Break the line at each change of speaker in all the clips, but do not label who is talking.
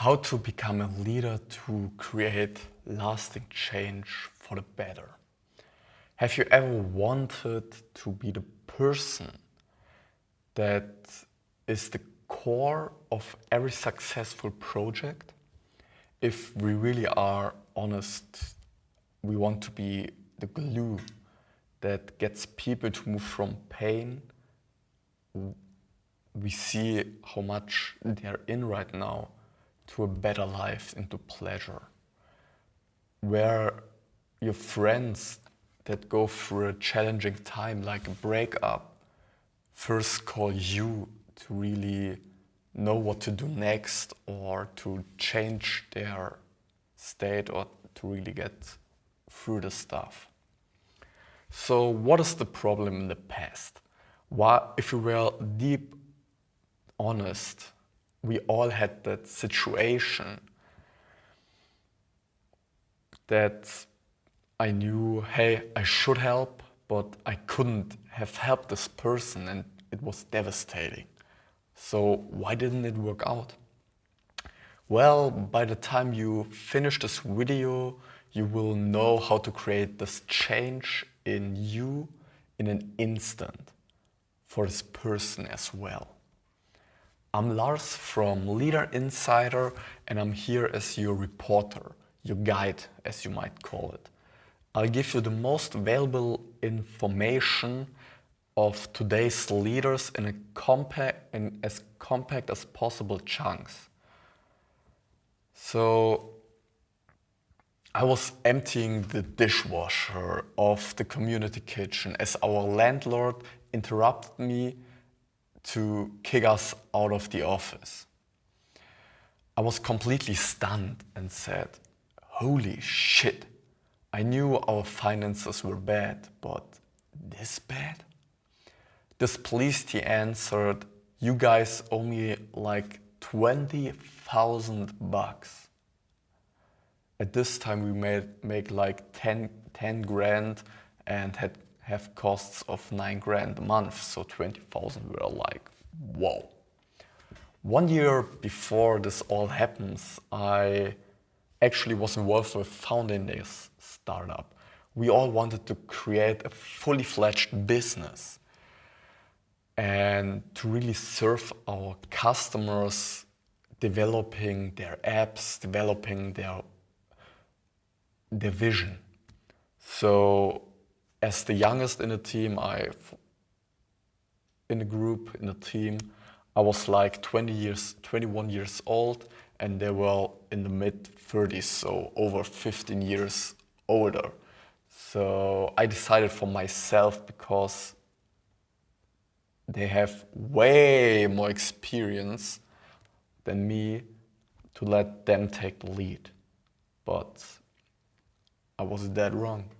How to become a leader to create lasting change for the better. Have you ever wanted to be the person that is the core of every successful project? If we really are honest, we want to be the glue that gets people to move from pain. We see how much they're in right now to a better life, into pleasure. Where your friends that go through a challenging time like a breakup first call you to really know what to do next or to change their state or to really get through the stuff. So what is the problem in the past? Why, if you were deep honest, we all had that situation that I knew, hey, I should help, but I couldn't have helped this person and it was devastating. So why didn't it work out? Well, by the time you finish this video, you will know how to create this change in you in an instant for this person as well. I'm Lars from Leader Insider and I'm here as your reporter, your guide as you might call it. I'll give you the most valuable information of today's leaders in as compact as possible chunks. So I was emptying the dishwasher of the community kitchen as our landlord interrupted me to kick us out of the office. I was completely stunned and said, holy shit, I knew our finances were bad, but this bad? Displeased, he answered, you guys owe me like $20,000. At this time we make like 10 grand and have costs of 9 grand a month, so 20,000 were like, whoa. 1 year before this all happens, I actually was involved with founding this startup. We all wanted to create a fully fledged business and to really serve our customers, developing their apps, developing their vision. So as the youngest in the team, in the team, I was like 21 years old and they were in the mid-30s, so over 15 years older. So I decided for myself, because they have way more experience than me, to let them take the lead. But I was dead wrong.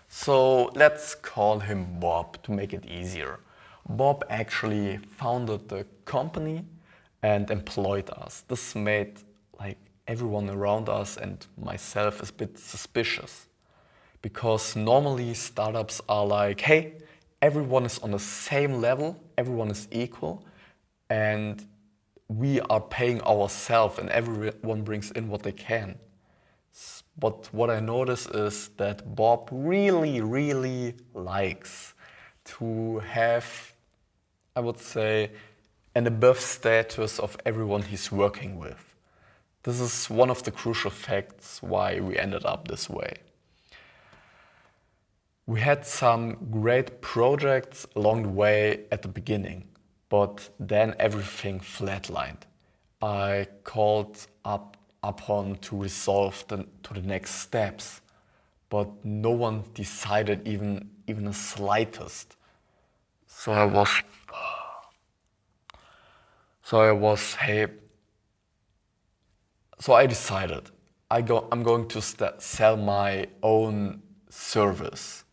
So let's call him Bob to make it easier. Bob actually founded the company and employed us. This made like everyone around us and myself a bit suspicious, because normally startups are like, hey, everyone is on the same level, everyone is equal, and we are paying ourselves and everyone brings in what they can. But what I notice is that Bob really, really likes to have, I would say, an above status of everyone he's working with. This is one of the crucial facts why we ended up this way. We had some great projects along the way at the beginning, but then everything flatlined. I called upon to resolve to the next steps, but no one decided even the slightest. So I decided I'm going to sell my own service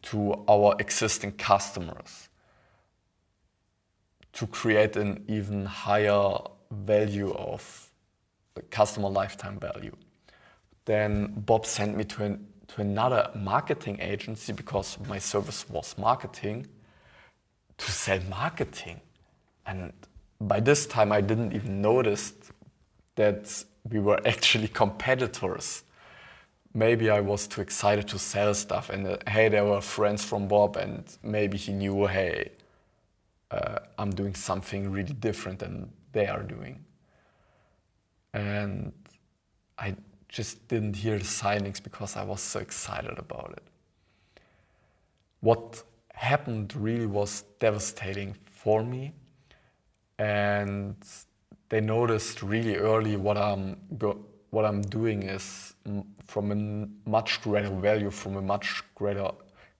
to our existing customers to create an even higher value of the customer lifetime value. Then Bob sent me to another marketing agency, because my service was marketing, to sell marketing. And by this time I didn't even notice that we were actually competitors. Maybe I was too excited to sell stuff, and hey, there were friends from Bob, and maybe he knew, hey, I'm doing something really different than they are doing. And I just didn't hear the signings because I was so excited about it. What happened really was devastating for me, and they noticed really early what I'm doing is from a much greater value, from a much greater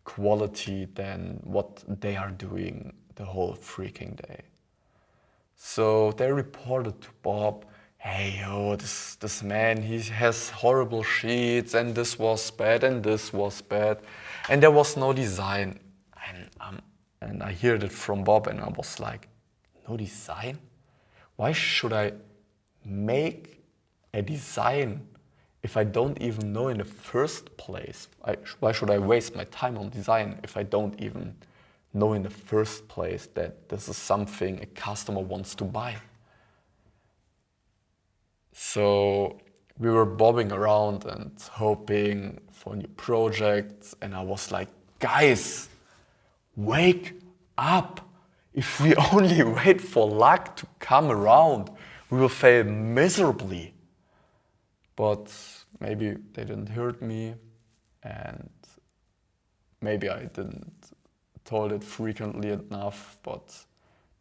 quality than what they are doing the whole freaking day. So they reported to Bob, hey, oh, this man, he has horrible sheets, and this was bad, and this was bad, and there was no design. And I heard it from Bob, and I was like, no design? Why should I make a design if I don't even know in the first place? Why should I waste my time on design if I don't even know in the first place that this is something a customer wants to buy? So we were bobbing around and hoping for new projects, and I was like, guys, wake up. If we only wait for luck to come around, we will fail miserably. But maybe they didn't hear me, and maybe I didn't told it frequently enough, but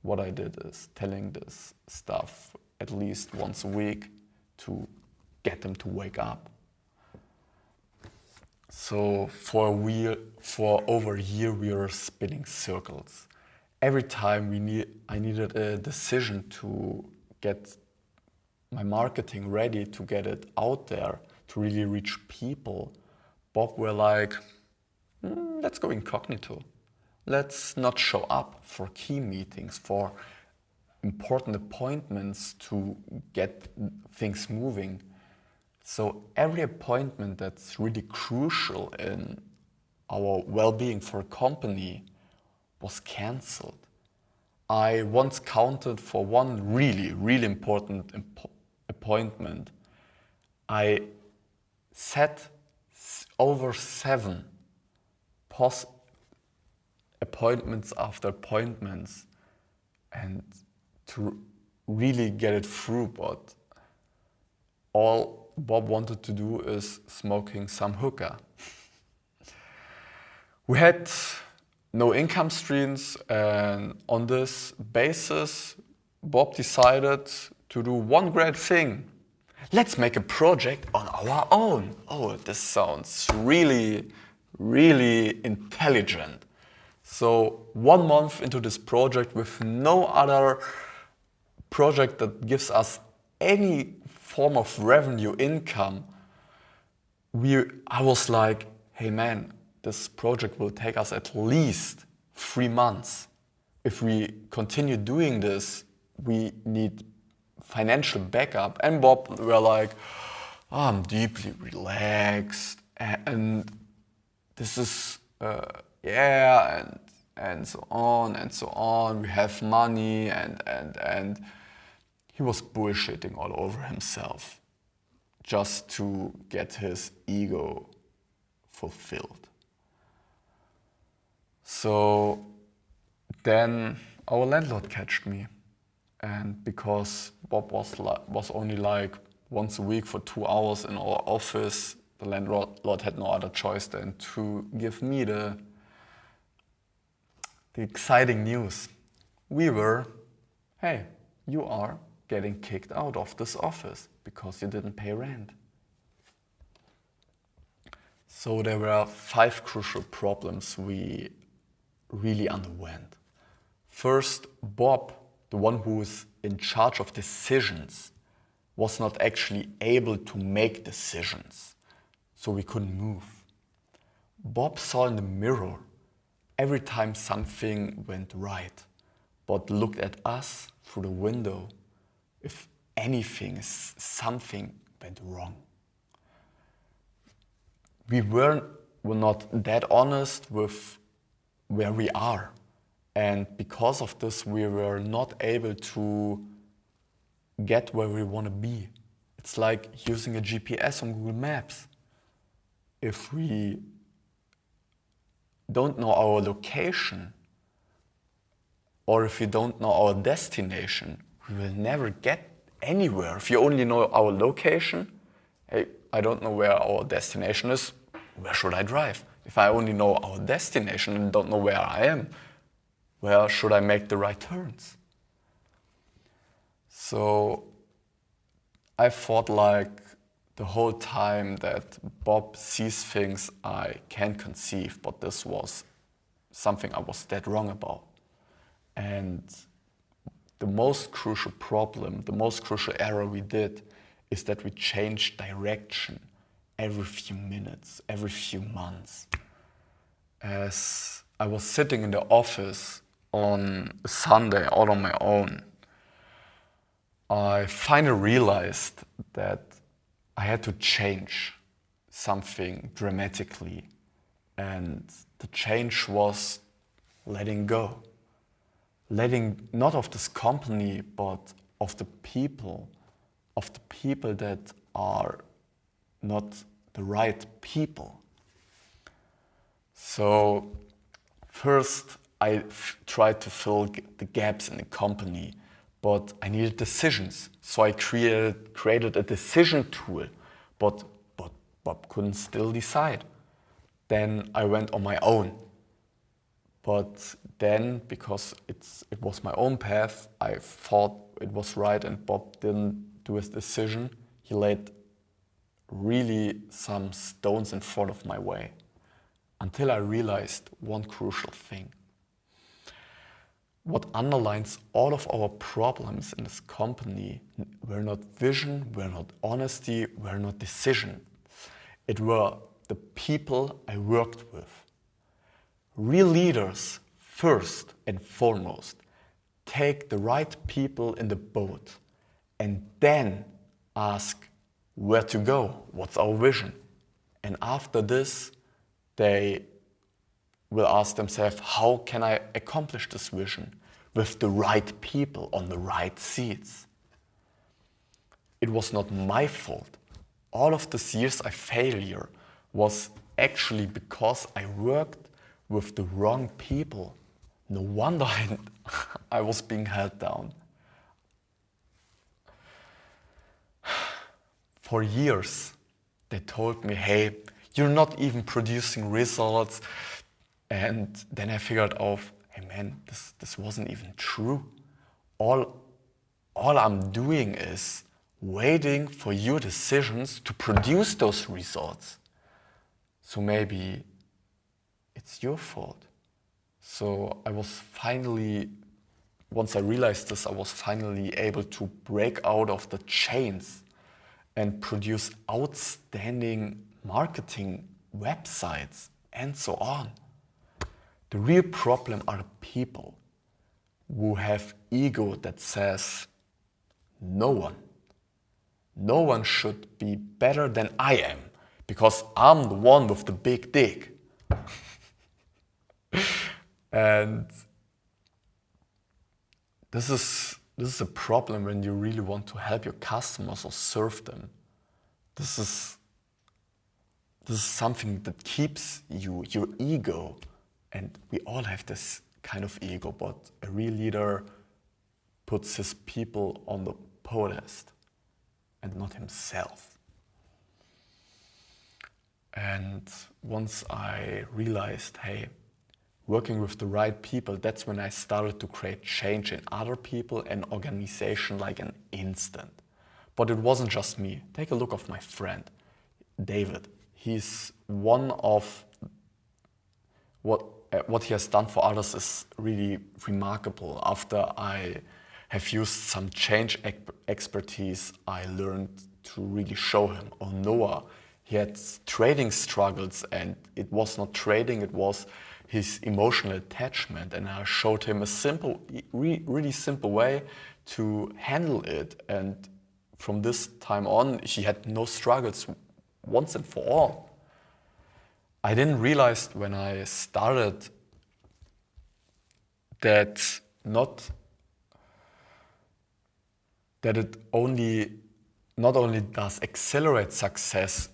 what I did is telling this stuff at least once a week to get them to wake up. So for over a year we were spinning circles. Every time I needed a decision to get my marketing ready, to get it out there, to really reach people, Bob were like, let's go incognito. Let's not show up for key meetings, for important appointments to get things moving. So every appointment that's really crucial in our well-being for a company was cancelled. I once counted for one really, really important appointment. I set over 7 appointments after appointments, and to really get it through, but all Bob wanted to do is smoking some hookah. We had no income streams, and on this basis, Bob decided to do one great thing. Let's make a project on our own. Oh, this sounds really, really intelligent. So 1 month into this project, with no other project that gives us any form of revenue income, I was like, hey man, this project will take us at least 3 months. If we continue doing this, we need financial backup. And Bob were like, oh, I'm deeply relaxed, and this is and so on and so on. We have money, and he was bullshitting all over himself just to get his ego fulfilled. So then our landlord catched me, and because Bob was only like once a week for 2 hours in our office, the landlord had no other choice than to give me the exciting news. Hey, you are getting kicked out of this office because you didn't pay rent. So there were 5 crucial problems we really underwent. First, Bob, the one who is in charge of decisions, was not actually able to make decisions, so we couldn't move. Bob saw in the mirror every time something went right, but looked at us through the window if something went wrong. We were not that honest with where we are, and because of this we were not able to get where we want to be. It's like using a GPS on Google Maps. If we don't know our location, or if we don't know our destination, we will never get anywhere. If you only know our location, hey, I don't know where our destination is, where should I drive? If I only know our destination and don't know where I am, where should I make the right turns? So I thought like the whole time that Bob sees things I can't conceive, but this was something I was dead wrong about. And the most crucial problem, the most crucial error we did is that we changed direction every few minutes, every few months. As I was sitting in the office on a Sunday all on my own, I finally realized that I had to change something dramatically. And the change was letting go. Letting not of this company, but of the people that are not the right people. So first I tried to fill the gaps in the company, but I needed decisions. So I created a decision tool, but Bob couldn't still decide. Then I went on my own. But then, because it was my own path, I thought it was right and Bob didn't do his decision. He laid really some stones in front of my way until I realized one crucial thing. What underlines all of our problems in this company were not vision, were not honesty, were not decision. It were the people I worked with. Real leaders, first and foremost, take the right people in the boat and then ask where to go, what's our vision. And after this, they will ask themselves, how can I accomplish this vision with the right people on the right seats? It was not my fault. All of these years of failure was actually because I worked with the wrong people. No wonder I was being held down. For years, they told me, hey, you're not even producing results. And then I figured out, hey man, this wasn't even true. All I'm doing is waiting for your decisions to produce those results. So maybe it's your fault. So I was finally, once I realized this, I was finally able to break out of the chains and produce outstanding marketing websites and so on. The real problem are the people who have ego that says, no one should be better than I am because I'm the one with the big dick. And this is a problem when you really want to help your customers or serve them. This is something that keeps your ego, and we all have this kind of ego, but a real leader puts his people on the podest and not himself. And once I realized, hey, working with the right people, that's when I started to create change in other people and organization like an instant. But it wasn't just me. Take a look of my friend, David. He's one of what he has done for others is really remarkable. After I have used some change expertise, I learned to really show him. Oh, Noah, he had trading struggles, and it was not trading, it was his emotional attachment. And I showed him a simple, really simple way to handle it. And from this time on, he had no struggles once and for all. I didn't realize when I started that it only not only does accelerate success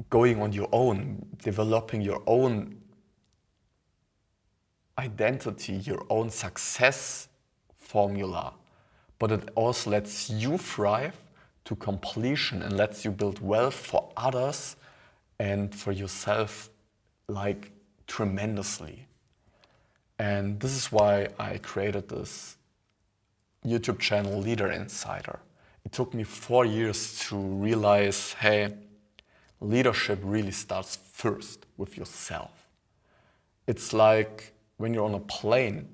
going on your own, developing your own identity, your own success formula, but it also lets you thrive to completion and lets you build wealth for others and for yourself, like, tremendously. And this is why I created this YouTube channel, Leader Insider. It took me 4 years to realize, hey, leadership really starts first with yourself. It's like when you're on a plane,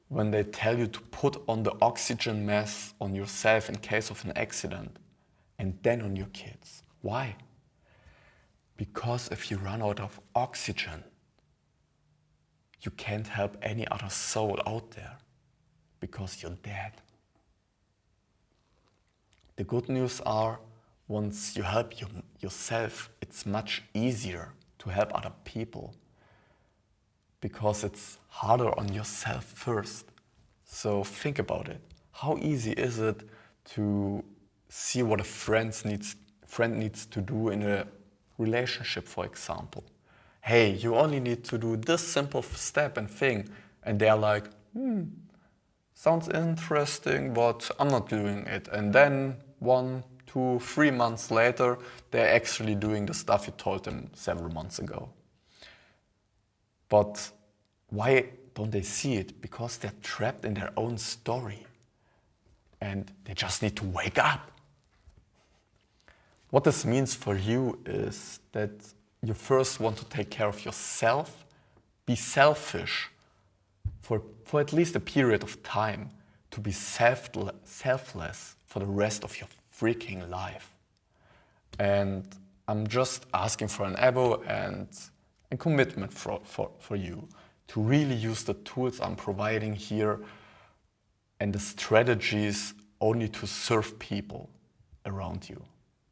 when they tell you to put on the oxygen mask on yourself in case of an accident, and then on your kids. Why? Because if you run out of oxygen, you can't help any other soul out there, because you're dead. The good news are, once you help yourself, it's much easier to help other people, because it's harder on yourself first. So think about it. How easy is it to see what a friend needs to do in a relationship, for example? Hey, you only need to do this simple step and thing. And they're like, sounds interesting, but I'm not doing it. And then 1, 2, 3 months later, they're actually doing the stuff you told them several months ago. But why don't they see it? Because they're trapped in their own story. And they just need to wake up. What this means for you is that you first want to take care of yourself, be selfish for at least a period of time, to be selfless for the rest of your freaking life. And I'm just asking for an abo and a commitment for you to really use the tools I'm providing here and the strategies only to serve people around you.